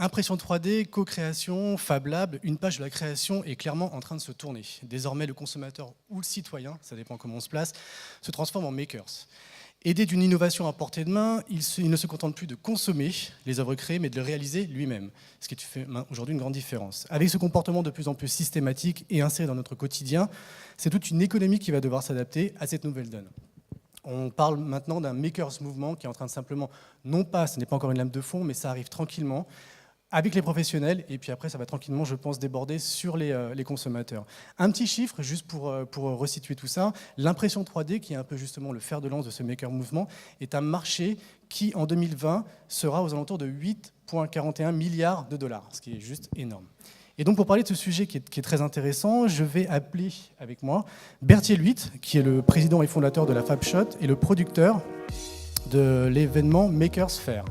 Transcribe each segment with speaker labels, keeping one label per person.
Speaker 1: Impression 3D, co-création, Fab Lab, une page de la création est clairement en train de se tourner. Désormais, le consommateur ou le citoyen, ça dépend comment on se place, se transforme en makers. Aidé d'une innovation à portée de main, il ne se contente plus de consommer les œuvres créées, mais de le réaliser lui-même, ce qui fait aujourd'hui une grande différence. Avec ce comportement de plus en plus systématique et inséré dans notre quotidien, c'est toute une économie qui va devoir s'adapter à cette nouvelle donne. On parle maintenant d'un makers mouvement qui est en train de simplement, non pas, ce n'est pas encore une lame de fond, mais ça arrive tranquillement, avec les professionnels, et puis après, ça va tranquillement, je pense, déborder sur les consommateurs. Un petit chiffre, juste pour resituer tout ça, l'impression 3D, qui est un peu justement le fer de lance de ce maker mouvement, est un marché qui, en 2020, sera aux alentours de 8,41 milliards de dollars, ce qui est juste énorme. Et donc, pour parler de ce sujet qui est très intéressant, je vais appeler avec moi Berthier Luit, qui est le président et fondateur de la FabShot et le producteur de l'événement Makers Fair.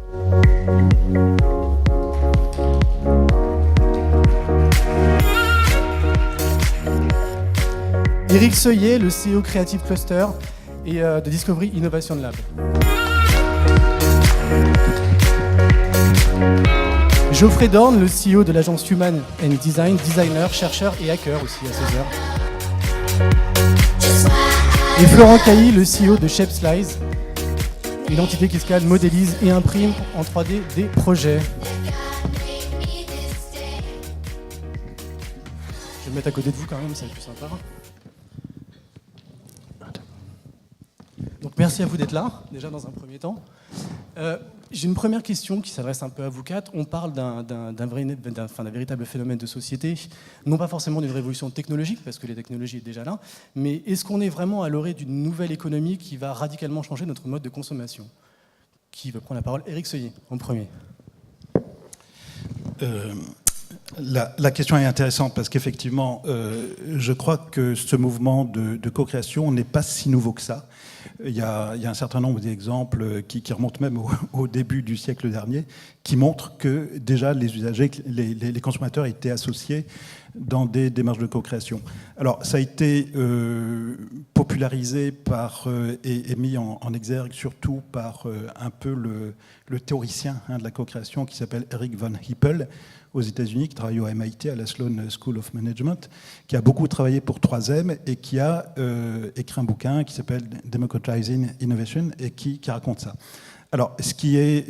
Speaker 1: Eric Seuillet, le CEO Creative Cluster et de Discovery Innovation Lab. Geoffrey Dorn, le CEO de l'agence Human and Design, designer, chercheur et hacker aussi à 16h. Et Florent Cailly, le CEO de Shapeslice, une entité qui scanne, modélise et imprime en 3D des projets. Je vais me mettre à côté de vous quand même, ça va être plus sympa. Donc merci à vous d'être là, déjà dans un premier temps. J'ai une première question qui s'adresse un peu à vous quatre. On parle d'un véritable phénomène de société, non pas forcément d'une révolution technologique, parce que les technologies sont déjà là, mais est-ce qu'on est vraiment à l'orée d'une nouvelle économie qui va radicalement changer notre mode de consommation? Qui veut prendre la parole? Eric Seuillet, en premier.
Speaker 2: La question est intéressante parce qu'effectivement, je crois que ce mouvement de co-création n'est pas si nouveau que ça. Il y a un certain nombre d'exemples qui remontent même au début du siècle dernier, qui montrent que déjà les usagers, les consommateurs étaient associés dans des démarches de co-création. Alors, ça a été popularisé et mis en exergue surtout par un peu le théoricien de la co-création qui s'appelle Eric Von Hippel, aux États-Unis, qui travaille au MIT, à la Sloan School of Management, qui a beaucoup travaillé pour 3M et qui a écrit un bouquin qui s'appelle Democratizing Innovation et qui raconte ça. Alors,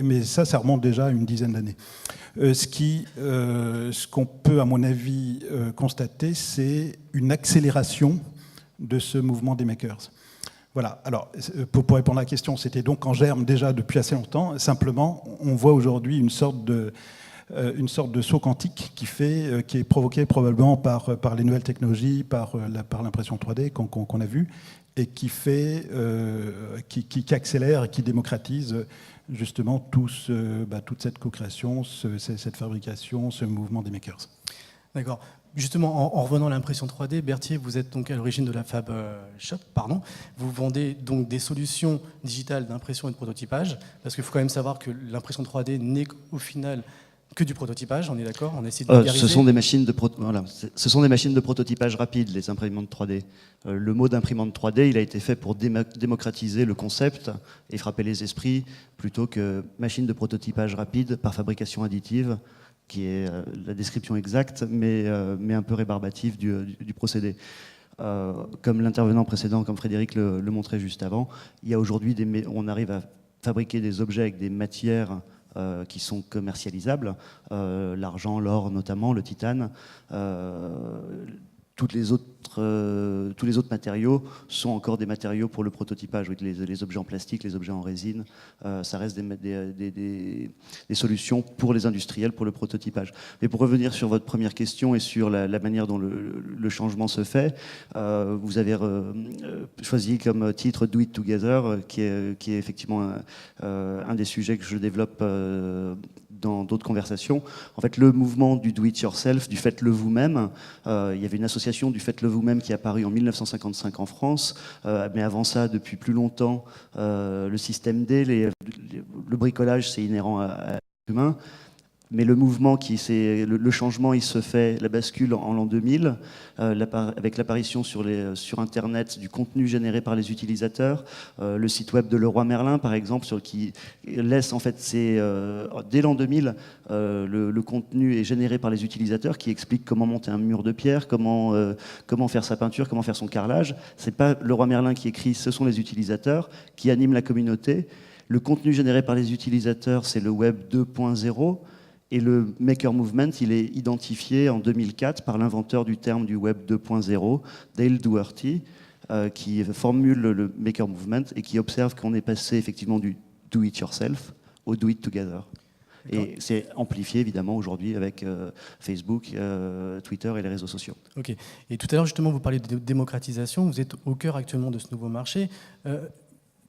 Speaker 2: mais ça remonte déjà à une dizaine d'années. Ce qu'on peut, à mon avis, constater, c'est une accélération de ce mouvement des makers. Voilà. Alors, pour répondre à la question, c'était donc en germe déjà depuis assez longtemps. Simplement, on voit aujourd'hui une sorte de saut quantique qui est provoqué probablement par les nouvelles technologies, par l'impression 3D qu'on a vu, et qui accélère et qui démocratise justement toute cette co-création, cette fabrication, ce mouvement des makers.
Speaker 1: D'accord. Justement, en revenant à l'impression 3D, Berthier, vous êtes donc à l'origine de la FabShot, pardon. Vous vendez donc des solutions digitales d'impression et de prototypage, parce qu'il faut quand même savoir que l'impression 3D n'est au final que du prototypage, on est d'accord? On essaie de vulgariser.
Speaker 3: Ce sont des machines de prototypage rapide, les imprimantes 3D. Le mot d'imprimante 3D, il a été fait pour démocratiser le concept et frapper les esprits, plutôt que machine de prototypage rapide par fabrication additive, qui est la description exacte, mais un peu rébarbative du procédé. Comme l'intervenant précédent, comme Frédéric le montrait juste avant, il y a aujourd'hui on arrive à fabriquer des objets avec des matières qui sont commercialisables, l'argent, l'or notamment, le titane, tous les autres matériaux sont encore des matériaux pour le prototypage. Oui, les objets en plastique, les objets en résine, ça reste des solutions pour les industriels, pour le prototypage. Mais pour revenir sur votre première question et sur la manière dont le changement se fait, vous avez choisi comme titre Do It Together, qui est effectivement un des sujets que je développe dans d'autres conversations. En fait, le mouvement du do-it-yourself, du faites-le vous-même, il y avait une association du faites-le vous-même qui est apparue en 1955 en France, mais avant ça, depuis plus longtemps, le système D, le bricolage, c'est inhérent à l'humain. Mais le mouvement, le changement, il se fait, la bascule en l'an 2000, avec l'apparition sur Internet du contenu généré par les utilisateurs, le site web de Leroy Merlin, par exemple, qui laisse en fait, dès l'an 2000, le contenu est généré par les utilisateurs, qui explique comment monter un mur de pierre, comment faire sa peinture, comment faire son carrelage. C'est pas Leroy Merlin qui écrit, ce sont les utilisateurs qui animent la communauté. Le contenu généré par les utilisateurs, c'est le web 2.0. Et le Maker Movement, il est identifié en 2004 par l'inventeur du terme du Web 2.0, Dale Dougherty, qui formule le Maker Movement et qui observe qu'on est passé effectivement du do it yourself au do it together. Et c'est amplifié évidemment aujourd'hui avec Facebook, Twitter et les réseaux sociaux.
Speaker 1: Ok. Et tout à l'heure justement, vous parliez de démocratisation. Vous êtes au cœur actuellement de ce nouveau marché.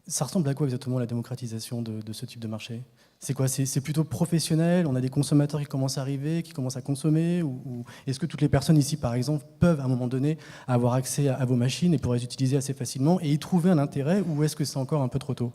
Speaker 1: Ça ressemble à quoi exactement la démocratisation de ce type de marché ? C'est quoi ? C'est plutôt professionnel ? On a des consommateurs qui commencent à arriver, qui commencent à consommer ? Ou est-ce que toutes les personnes ici, par exemple, peuvent à un moment donné avoir accès à vos machines et pourraient les utiliser assez facilement et y trouver un intérêt ? Ou est-ce que c'est encore un peu trop tôt ?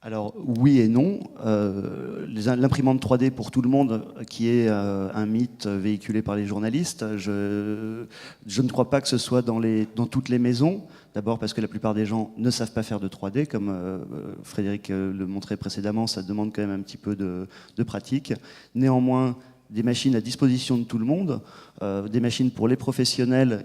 Speaker 3: Alors oui et non. L'imprimante 3D pour tout le monde, qui est un mythe véhiculé par les journalistes, je ne crois pas que ce soit dans toutes les maisons. D'abord parce que la plupart des gens ne savent pas faire de 3D, comme Frédéric le montrait précédemment, ça demande quand même un petit peu de pratique. Néanmoins, des machines à disposition de tout le monde, des machines pour les professionnels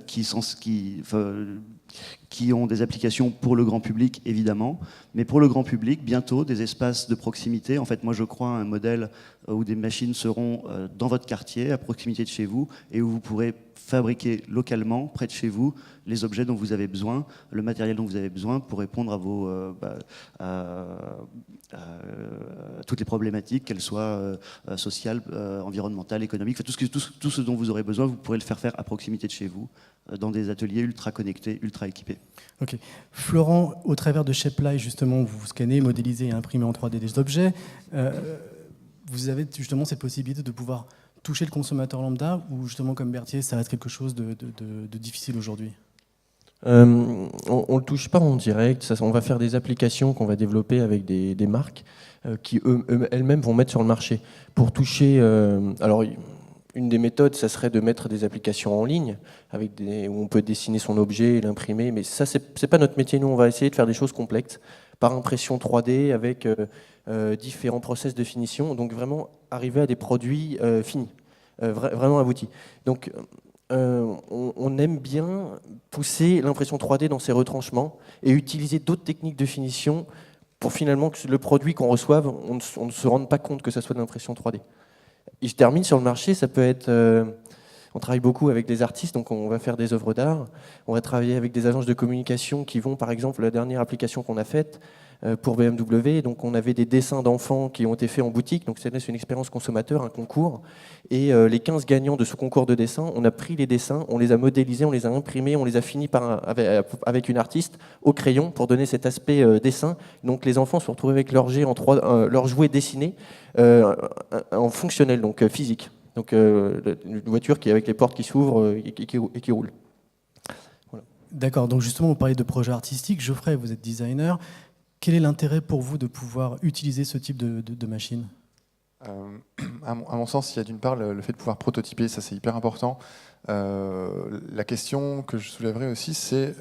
Speaker 3: qui ont des applications pour le grand public, évidemment, mais pour le grand public, bientôt, des espaces de proximité. En fait, moi, je crois à un modèle où des machines seront dans votre quartier, à proximité de chez vous, et où vous pourrez fabriquer localement, près de chez vous, les objets dont vous avez besoin, le matériel dont vous avez besoin pour répondre à toutes les problématiques, qu'elles soient sociales, environnementales, économiques, tout ce dont vous aurez besoin, vous pourrez le faire à proximité de chez vous, dans des ateliers ultra connectés, ultra équipés.
Speaker 1: Ok. Florent, au travers de Shapely, justement, vous scannez, modélisez et imprimez en 3D des objets. Vous avez justement cette possibilité de pouvoir toucher le consommateur lambda, ou justement, comme Berthier, ça reste quelque chose de difficile aujourd'hui ?
Speaker 4: On ne le touche pas en direct. On va faire des applications qu'on va développer avec des marques qui elles-mêmes vont mettre sur le marché. Pour toucher... alors, une des méthodes, ça serait de mettre des applications en ligne où on peut dessiner son objet et l'imprimer. Mais ça, c'est pas notre métier. Nous, on va essayer de faire des choses complexes par impression 3D avec différents process de finition. Donc, vraiment arriver à des produits finis, vraiment aboutis. Donc, on aime bien pousser l'impression 3D dans ses retranchements et utiliser d'autres techniques de finition pour finalement que le produit qu'on reçoive, on ne se rende pas compte que ça soit de l'impression 3D. Il se termine sur le marché, ça peut être... on travaille beaucoup avec des artistes, donc on va faire des œuvres d'art. On va travailler avec des agences de communication qui vont, par exemple, la dernière application qu'on a faite pour BMW, donc on avait des dessins d'enfants qui ont été faits en boutique, donc c'est une expérience consommateur, un concours. Et les 15 gagnants de ce concours de dessin, on a pris les dessins, on les a modélisés, on les a imprimés, on les a finis avec une artiste au crayon pour donner cet aspect dessin. Donc les enfants se retrouvent avec leur leur jouet dessiné en fonctionnel, donc physique. Donc une voiture qui est avec les portes qui s'ouvrent et qui roule. Voilà.
Speaker 1: D'accord, donc justement, vous parlez de projet artistique. Geoffrey, vous êtes designer. Quel est l'intérêt pour vous de pouvoir utiliser ce type de machine ?
Speaker 5: À mon sens, il y a d'une part le fait de pouvoir prototyper, ça c'est hyper important. La question que je soulèverais aussi, c'est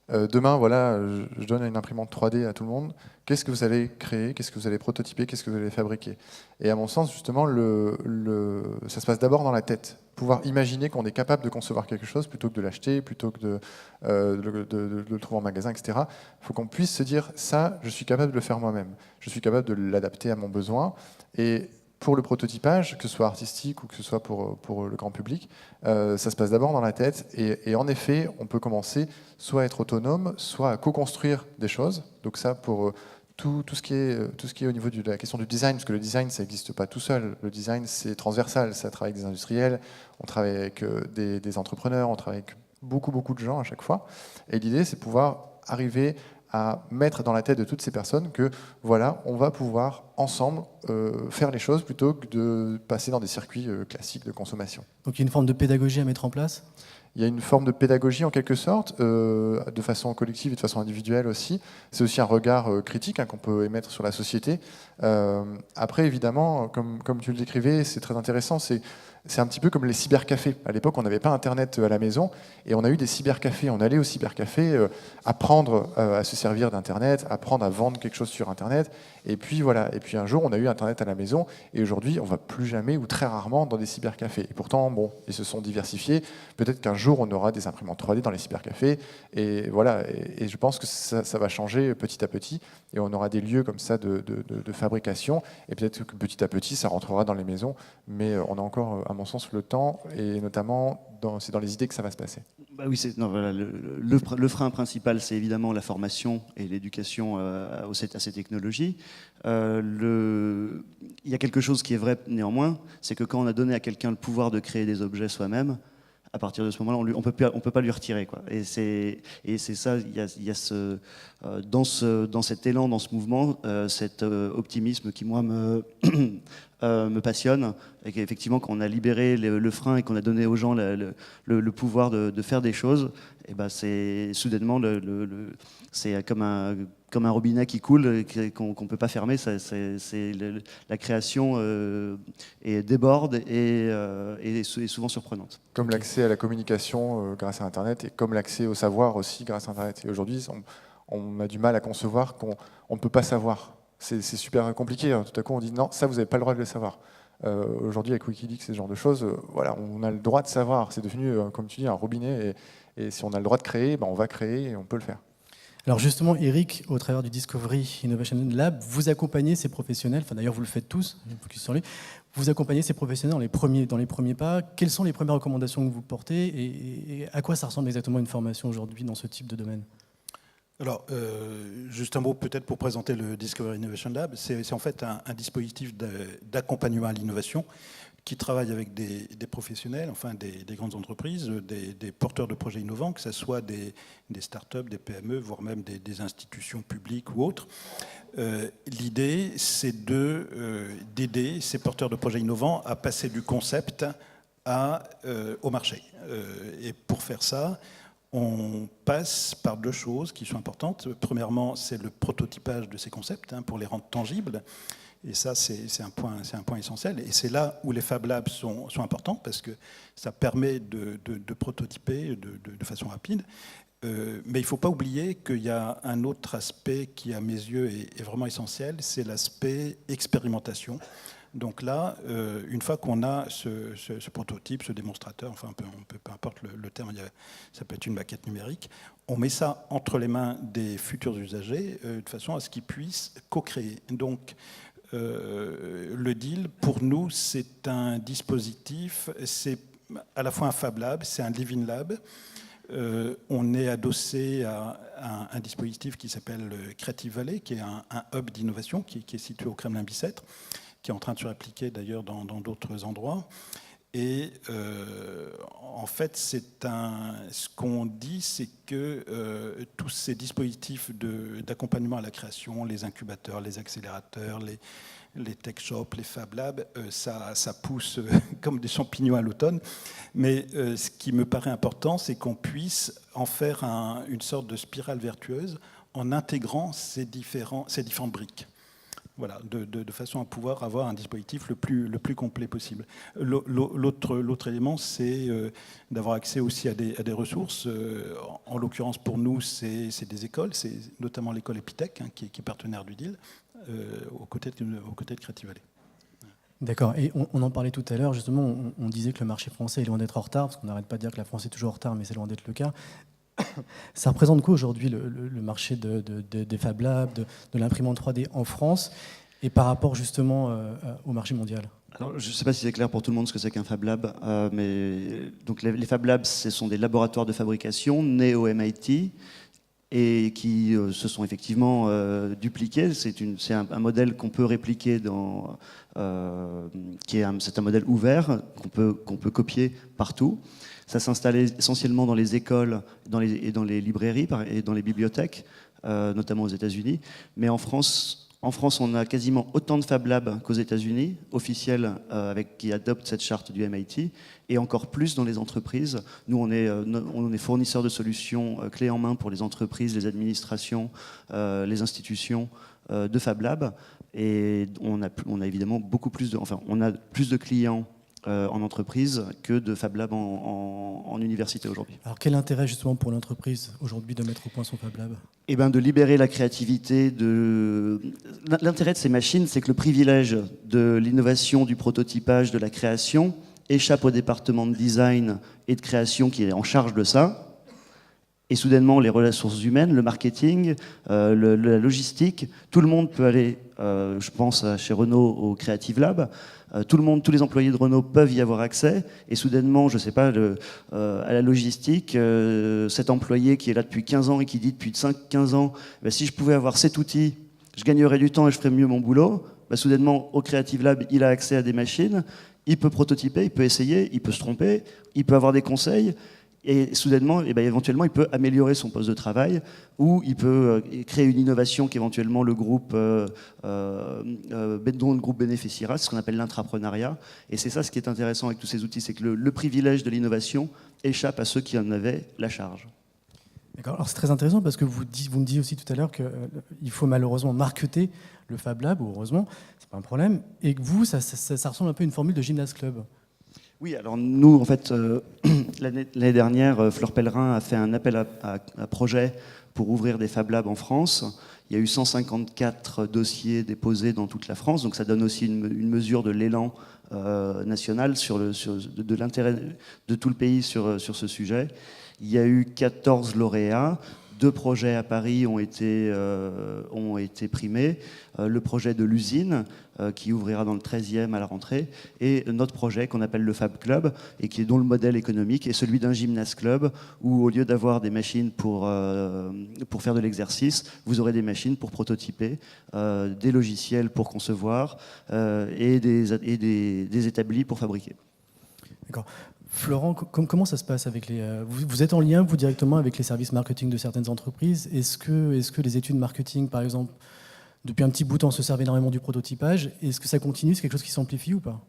Speaker 5: demain, voilà, je donne une imprimante 3D à tout le monde. Qu'est-ce que vous allez créer ? Qu'est-ce que vous allez prototyper ? Qu'est-ce que vous allez fabriquer ? Et à mon sens, justement, ça se passe d'abord dans la tête. Pouvoir imaginer qu'on est capable de concevoir quelque chose plutôt que de l'acheter, plutôt que de le trouver en magasin, etc. Il faut qu'on puisse se dire, ça, je suis capable de le faire moi-même. Je suis capable de l'adapter à mon besoin. Et pour le prototypage, que ce soit artistique ou que ce soit pour le grand public, ça se passe d'abord dans la tête. Et en effet, on peut commencer soit à être autonome, soit à co-construire des choses. Donc ça, pour tout ce qui est au niveau de la question du design, parce que le design, ça n'existe pas tout seul. Le design, c'est transversal. Ça travaille avec des industriels, on travaille avec des entrepreneurs, on travaille avec beaucoup de gens à chaque fois. Et l'idée, c'est de pouvoir arriver à mettre dans la tête de toutes ces personnes que voilà, on va pouvoir ensemble faire les choses plutôt que de passer dans des circuits classiques de consommation.
Speaker 1: Donc il y a une forme de pédagogie à mettre en place ?
Speaker 5: Il y a une forme de pédagogie en quelque sorte, de façon collective et de façon individuelle aussi. C'est aussi un regard critique qu'on peut émettre sur la société. Après, évidemment, comme tu le décrivais, c'est très intéressant. C'est un petit peu comme les cybercafés. À l'époque, on n'avait pas Internet à la maison et on a eu des cybercafés. On allait au cybercafé apprendre à se servir d'Internet, apprendre à vendre quelque chose sur Internet. Et puis voilà. Et puis un jour, on a eu Internet à la maison et aujourd'hui, on ne va plus jamais ou très rarement dans des cybercafés. Et pourtant, bon, ils se sont diversifiés. Peut-être qu'un jour, on aura des imprimantes 3D dans les cybercafés. Et voilà. Et je pense que ça va changer petit à petit et on aura des lieux comme ça de fabrication. Et peut-être que petit à petit, ça rentrera dans les maisons. Mais on a encore, à mon sens, le temps, et notamment, c'est dans les idées que ça va se passer.
Speaker 3: Bah oui, voilà, le frein principal, c'est évidemment la formation et l'éducation à ces technologies. Il y a quelque chose qui est vrai néanmoins, c'est que quand on a donné à quelqu'un le pouvoir de créer des objets soi-même, à partir de ce moment-là, on peut pas lui retirer, quoi. Et c'est ça, il y a dans cet élan, dans ce mouvement, cet optimisme qui, moi, me passionne, et qu'effectivement, quand on a libéré le frein et qu'on a donné aux gens le pouvoir de faire des choses, et ben c'est soudainement c'est comme un robinet qui coule qu'on ne peut pas fermer. La création déborde et souvent surprenante.
Speaker 5: Comme l'accès à la communication grâce à Internet et comme l'accès au savoir aussi grâce à Internet. Et aujourd'hui, on a du mal à concevoir qu'on ne peut pas savoir. C'est super compliqué. Tout à coup, on dit non, ça, vous n'avez pas le droit de le savoir. Aujourd'hui, avec Wikileaks, ce genre de choses, voilà, on a le droit de savoir. C'est devenu, comme tu dis, un robinet. Et si on a le droit de créer, ben on va créer et on peut le faire.
Speaker 1: Alors justement, Eric, au travers du Discovery Innovation Lab, vous accompagnez ces professionnels, enfin d'ailleurs vous le faites tous, je me focus sur lui, vous accompagnez ces professionnels dans les premiers pas. Quelles sont les premières recommandations que vous portez et à quoi ça ressemble exactement une formation aujourd'hui dans ce type de domaine ?
Speaker 2: Alors, juste un mot peut-être pour présenter le Discovery Innovation Lab. C'est en fait un dispositif d'accompagnement à l'innovation qui travaille avec des professionnels, enfin des grandes entreprises, des porteurs de projets innovants, que ce soit des startups, des PME, voire même des institutions publiques ou autres. L'idée, c'est d'aider ces porteurs de projets innovants à passer du concept au marché. Et pour faire ça, on passe par deux choses qui sont importantes. Premièrement, c'est le prototypage de ces concepts pour les rendre tangibles. Et ça, c'est un point essentiel. Et c'est là où les Fab Labs sont importants parce que ça permet de prototyper de façon rapide. Mais il ne faut pas oublier qu'il y a un autre aspect qui, à mes yeux, est vraiment essentiel, c'est l'aspect expérimentation. Donc là, une fois qu'on a ce prototype, ce démonstrateur, enfin peu importe le terme, ça peut être une maquette numérique, on met ça entre les mains des futurs usagers de façon à ce qu'ils puissent co-créer. Donc le deal, pour nous, c'est un dispositif, c'est à la fois un Fab Lab, c'est un Living Lab. On est adossé à un dispositif qui s'appelle Creative Valley, qui est un hub d'innovation qui est situé au Kremlin-Bicêtre, qui est en train de se répliquer d'ailleurs dans d'autres endroits. Et en fait, ce qu'on dit, c'est que tous ces dispositifs d'accompagnement à la création, les incubateurs, les accélérateurs, les tech shops, les Fab Labs, ça pousse comme des champignons à l'automne. Mais ce qui me paraît important, c'est qu'on puisse en faire une sorte de spirale vertueuse en intégrant ces différentes briques. Voilà, de façon à pouvoir avoir un dispositif le plus complet possible. L'autre élément, c'est d'avoir accès aussi à des ressources. En l'occurrence, pour nous, c'est des écoles, c'est notamment l'école Epitech, qui est partenaire du deal, aux côtés de Creative Valley.
Speaker 1: D'accord, et on en parlait tout à l'heure, justement, on disait que le marché français est loin d'être en retard, parce qu'on n'arrête pas de dire que la France est toujours en retard, mais c'est loin d'être le cas. Ça représente quoi aujourd'hui le marché des Fab Labs, de l'imprimante 3D en France, et par rapport justement au marché mondial ?
Speaker 3: Alors, je ne sais pas si c'est clair pour tout le monde ce que c'est qu'un Fab Lab, mais donc les Fab Labs, ce sont des laboratoires de fabrication nés au MIT et qui se sont effectivement dupliqués. C'est un modèle qu'on peut répliquer c'est un modèle ouvert qu'on peut copier partout. Ça s'installait essentiellement dans les écoles et dans les librairies et dans les bibliothèques. notamment aux États-Unis. Mais en France, on a quasiment autant de Fab Labs qu'aux États-Unis, officiels, qui adoptent cette charte du MIT, et encore plus dans les entreprises. Nous, on est fournisseurs de solutions clés en main pour les entreprises, les administrations, les institutions de Fab Labs. Et on a évidemment on a plus de clients en entreprise que de Fab Lab en université aujourd'hui.
Speaker 1: Alors quel intérêt justement pour l'entreprise aujourd'hui de mettre au point son Fab Lab ?
Speaker 3: Eh ben, de libérer la créativité. L'intérêt de ces machines, c'est que le privilège de l'innovation, du prototypage, de la création échappe au département de design et de création qui est en charge de ça. Et soudainement, les ressources humaines, le marketing, la logistique, tout le monde peut aller, je pense chez Renault au Creative Lab, tous les employés de Renault peuvent y avoir accès, et soudainement, je ne sais pas, à la logistique, cet employé qui est là depuis 15 ans et qui dit depuis 15 ans, bah, si je pouvais avoir cet outil, je gagnerais du temps et je ferais mieux mon boulot, bah, soudainement, au Creative Lab, il a accès à des machines, il peut prototyper, il peut essayer, il peut se tromper, il peut avoir des conseils. Et soudainement, eh bien, éventuellement, il peut améliorer son poste de travail ou il peut créer une innovation qu'éventuellement le groupe, dont le groupe bénéficiera, c'est ce qu'on appelle l'intrapreneuriat. Et c'est ça ce qui est intéressant avec tous ces outils, c'est que le privilège de l'innovation échappe à ceux qui en avaient la charge.
Speaker 1: D'accord. Alors c'est très intéressant parce que vous me disiez aussi tout à l'heure qu'il faut malheureusement marketer le Fab Lab, ou heureusement, c'est pas un problème, et que vous, ça ressemble un peu à une formule de gymnase club.
Speaker 3: Oui, alors nous, en fait, l'année dernière, Fleur Pellerin a fait un appel à projet pour ouvrir des Fab Labs en France. Il y a eu 154 dossiers déposés dans toute la France, donc ça donne aussi une mesure de l'élan national, de l'intérêt de tout le pays sur ce sujet. Il y a eu 14 lauréats. 2 projets à Paris ont été primés. Le projet de l'usine, qui ouvrira dans le 13e à la rentrée, et notre projet qu'on appelle le Fab Club, et dont le modèle économique est celui d'un gymnase club, où au lieu d'avoir des machines pour faire de l'exercice, vous aurez des machines pour prototyper, des logiciels pour concevoir, et des établis pour fabriquer.
Speaker 1: D'accord. Florent, comment ça se passe avec vous êtes en lien, vous, directement avec les services marketing de certaines entreprises. Est-ce que les études marketing, par exemple, depuis un petit bout de temps, se servent énormément du prototypage? Est-ce que ça continue? C'est quelque chose qui s'amplifie ou pas?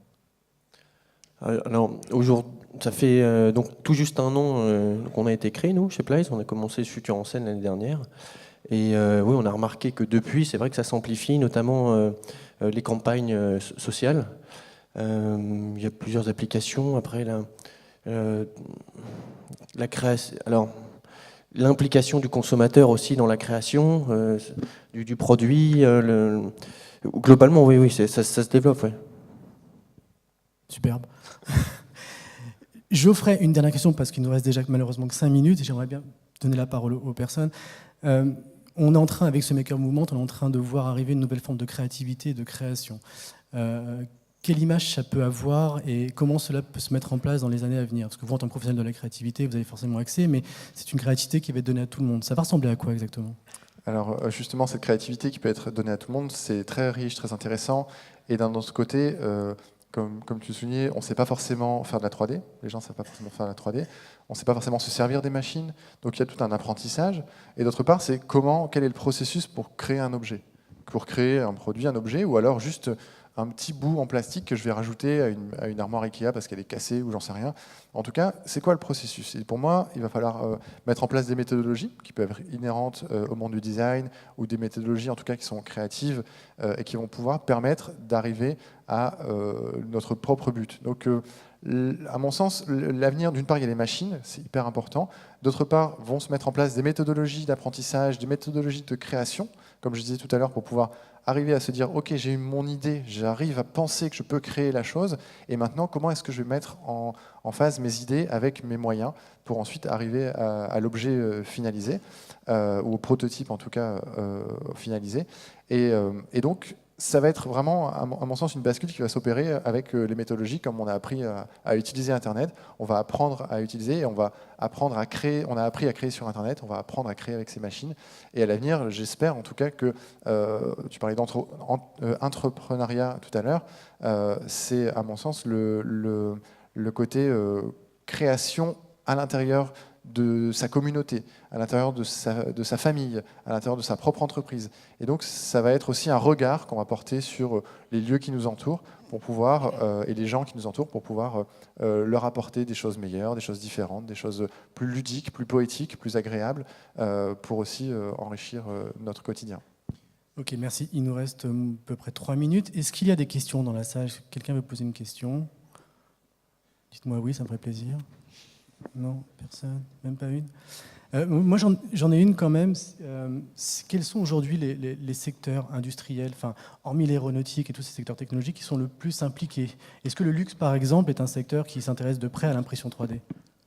Speaker 4: Alors, aujourd'hui, ça fait donc tout juste un an qu'on a été créé, nous, chez Plyce. On a commencé Futur en scène l'année dernière. Et oui, on a remarqué que depuis, c'est vrai que ça s'amplifie, notamment les campagnes sociales. Il y a plusieurs applications. Après, la création, alors l'implication du consommateur aussi dans la création du produit. Globalement, oui, ça se développe. Ouais.
Speaker 1: Superbe. Geoffrey, une dernière question parce qu'il nous reste déjà malheureusement que 5 minutes et j'aimerais bien donner la parole aux personnes. On est en train, avec ce Maker Movement, on est en train de voir arriver une nouvelle forme de créativité et de création. Quelle image ça peut avoir et comment cela peut se mettre en place dans les années à venir? Parce que vous, en tant que professionnel de la créativité, vous avez forcément accès, mais c'est une créativité qui va être donnée à tout le monde. Ça va ressembler à quoi exactement?
Speaker 5: Alors justement, cette créativité qui peut être donnée à tout le monde, c'est très riche, très intéressant. Et d'un autre côté, comme tu le soulignais, on ne sait pas forcément faire de la 3D. Les gens ne savent pas forcément faire de la 3D. On ne sait pas forcément se servir des machines. Donc il y a tout un apprentissage. Et d'autre part, c'est quel est le processus pour créer un objet? Pour créer un produit, un objet, ou alors juste un petit bout en plastique que je vais rajouter à une armoire Ikea parce qu'elle est cassée ou j'en sais rien. En tout cas, c'est quoi le processus? Et pour moi, il va falloir mettre en place des méthodologies qui peuvent être inhérentes au monde du design ou des méthodologies en tout cas qui sont créatives et qui vont pouvoir permettre d'arriver à notre propre but. Donc, à mon sens, l'avenir, d'une part, il y a les machines, c'est hyper important. D'autre part, vont se mettre en place des méthodologies d'apprentissage, des méthodologies de création, comme je disais tout à l'heure, pour pouvoir arriver à se dire « Ok, j'ai eu mon idée, j'arrive à penser que je peux créer la chose, et maintenant, comment est-ce que je vais mettre en phase mes idées avec mes moyens pour ensuite arriver à l'objet finalisé, ou au prototype en tout cas finalisé ». Et donc, ça va être vraiment, à mon sens, une bascule qui va s'opérer avec les méthodologies, comme on a appris à utiliser Internet. On va apprendre à utiliser et on va apprendre à créer. On a appris à créer sur Internet, on va apprendre à créer avec ces machines. Et à l'avenir, j'espère en tout cas que, tu parlais d'entrepreneuriat tout à l'heure, c'est à mon sens le côté création à l'intérieur de sa communauté, à l'intérieur de sa famille, à l'intérieur de sa propre entreprise. Et donc, ça va être aussi un regard qu'on va porter sur les lieux qui nous entourent pour pouvoir, et les gens qui nous entourent pour pouvoir leur apporter des choses meilleures, des choses différentes, des choses plus ludiques, plus poétiques, plus agréables, pour aussi enrichir notre quotidien.
Speaker 1: Ok, merci. Il nous reste à peu près 3 minutes. Est-ce qu'il y a des questions dans la salle? Quelqu'un veut poser une question? Dites-moi oui, ça me ferait plaisir. Non, personne, même pas une. Moi, j'en ai une quand même. Quels sont aujourd'hui les secteurs industriels, enfin, hormis l'aéronautique et tous ces secteurs technologiques, qui sont le plus impliqués? Est-ce que le luxe, par exemple, est un secteur qui s'intéresse de près à l'impression 3D?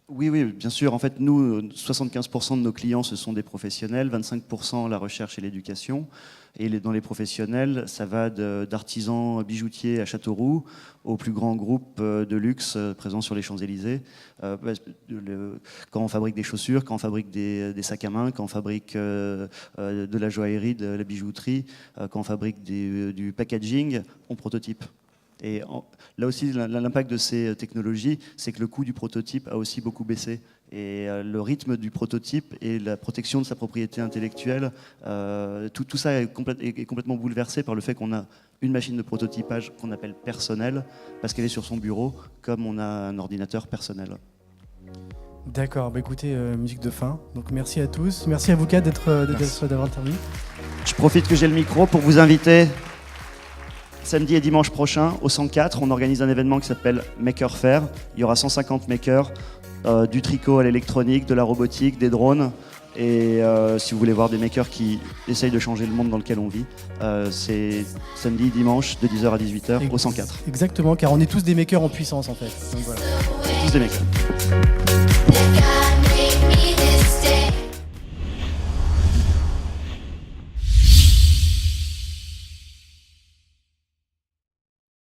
Speaker 3: Oui, bien sûr. En fait, nous, 75% de nos clients, ce sont des professionnels, 25% la recherche et l'éducation. Et dans les professionnels, ça va d'artisans bijoutiers à Châteauroux aux plus grands groupes de luxe présents sur les Champs-Élysées. Quand on fabrique des chaussures, quand on fabrique des sacs à main, quand on fabrique de la joaillerie, de la bijouterie, quand on fabrique du packaging, on prototype. Et là aussi, l'impact de ces technologies, c'est que le coût du prototype a aussi beaucoup baissé. Et le rythme du prototype et la protection de sa propriété intellectuelle, tout ça est complètement bouleversé par le fait qu'on a une machine de prototypage qu'on appelle personnelle, parce qu'elle est sur son bureau, comme on a un ordinateur personnel.
Speaker 1: D'accord, écoutez, musique de fin. Donc merci à tous. Merci à vous quatre d'avoir intervenu.
Speaker 3: Je profite que j'ai le micro pour vous inviter. Samedi et dimanche prochain, au 104, on organise un événement qui s'appelle Maker Faire. Il y aura 150 makers, du tricot à l'électronique, de la robotique, des drones. Et si vous voulez voir des makers qui essayent de changer le monde dans lequel on vit, c'est samedi, dimanche, de 10h à 18h, au 104.
Speaker 1: Exactement, car on est tous des makers en puissance en fait. Donc voilà.
Speaker 3: Tous des makers.